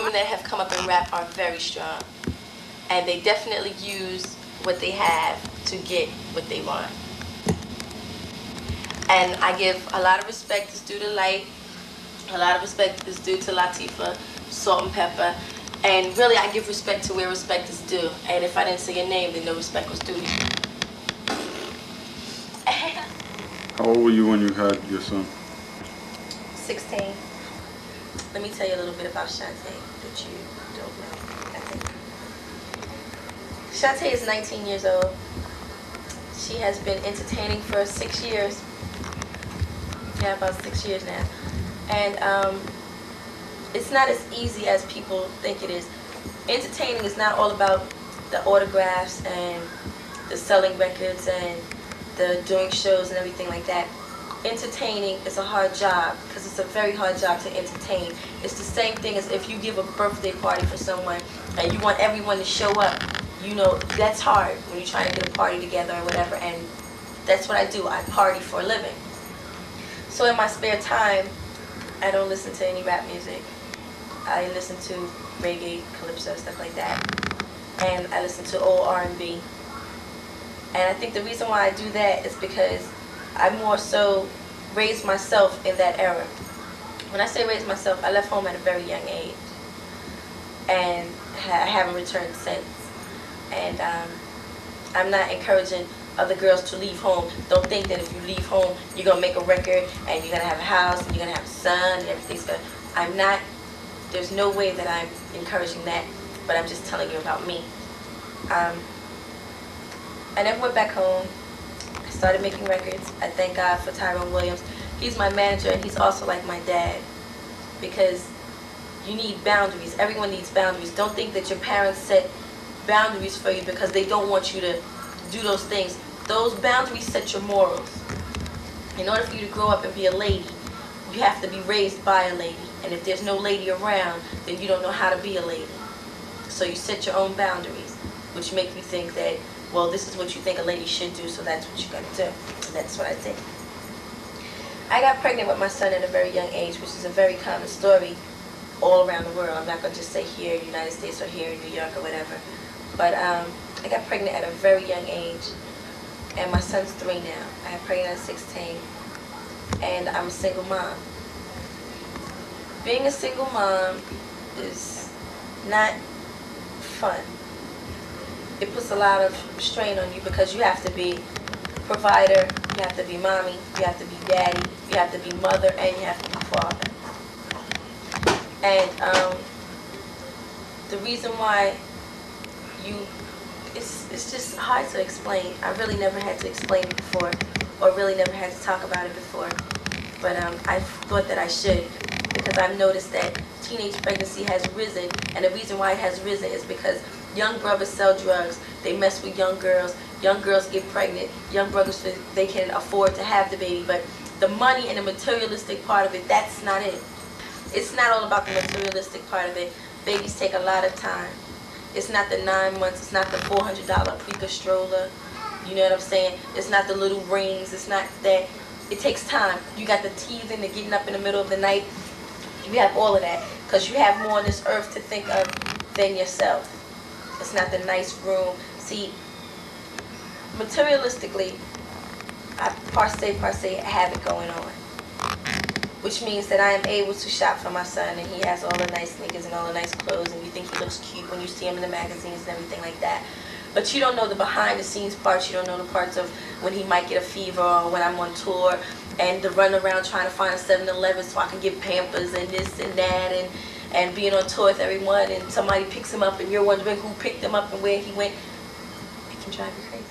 women that have come up in rap are very strong. And they definitely use what they have to get what they want. And I give a lot of respect is due to Light. A lot of respect is due to Latifah, Salt and Pepper. And really, I give respect to where respect is due. And if I didn't say your name, then no respect was due to you. How old were you when you had your son? 16. Let me tell you a little bit about Shante that you don't know, I think. Shante is 19 years old. She has been entertaining for 6 years. Yeah, about 6 years now. And it's not as easy as people think it is. Entertaining is not all about the autographs and the selling records and the doing shows and everything like that. Entertaining is a hard job because it's a very hard job to entertain. It's the same thing as if you give a birthday party for someone and you want everyone to show up. You know, that's hard when you're trying to get a party together or whatever, and that's what I do. I party for a living. So in my spare time, I don't listen to any rap music. I listen to reggae, calypso, stuff like that. And I listen to old R&B. And I think the reason why I do that is because I more so raised myself in that era. When I say raised myself, I left home at a very young age. And I haven't returned since. And I'm not encouraging other girls to leave home. Don't think that if you leave home, you're going to make a record and you're going to have a house and you're going to have a son and everything's going to... I'm not... There's no way that I'm encouraging that, but I'm just telling you about me. I never went back home. I started making records. I thank God for Tyrone Williams. He's my manager and he's also like my dad, because you need boundaries. Everyone needs boundaries. Don't think that your parents set boundaries for you because they don't want you to do those things. Those boundaries set your morals. In order for you to grow up and be a lady, you have to be raised by a lady. And if there's no lady around, then you don't know how to be a lady. So you set your own boundaries, which make you think that, well, this is what you think a lady should do, so that's what you're going to do. And that's what I think. I got pregnant with my son at a very young age, which is a very common story all around the world. I'm not going to just say here in the United States or here in New York or whatever. But I got pregnant at a very young age, and my son's 3 now. I got pregnant at 16, and I'm a single mom. Being a single mom is not fun. It puts a lot of strain on you because you have to be provider, you have to be mommy, you have to be daddy, you have to be mother, and you have to be father. And the reason why it's just hard to explain. I really never had to explain it before, or really never had to talk about it before. But I thought that I should, because I've noticed that teenage pregnancy has risen, and the reason why it has risen is because young brothers sell drugs, they mess with young girls get pregnant, young brothers, they can afford to have the baby, but the money and the materialistic part of it, that's not it. It's not all about the materialistic part of it. Babies take a lot of time. It's not the 9 months, it's not the $400 Preca stroller, you know what I'm saying? It's not the little rings, it's not that. It takes time. You got the teething, the getting up in the middle of the night. You have all of that because you have more on this earth to think of than yourself. It's not the nice room. See, materialistically, I per se have it going on, which means that I am able to shop for my son, and he has all the nice sneakers and all the nice clothes, and you think he looks cute when you see him in the magazines and everything like that. But you don't know the behind the scenes parts. You don't know the parts of when he might get a fever, or when I'm on tour and the run around trying to find a 7-Eleven so I can get Pampers and this and that, and being on tour with everyone, and somebody picks him up and you're wondering who picked him up and where he went. It can drive you crazy.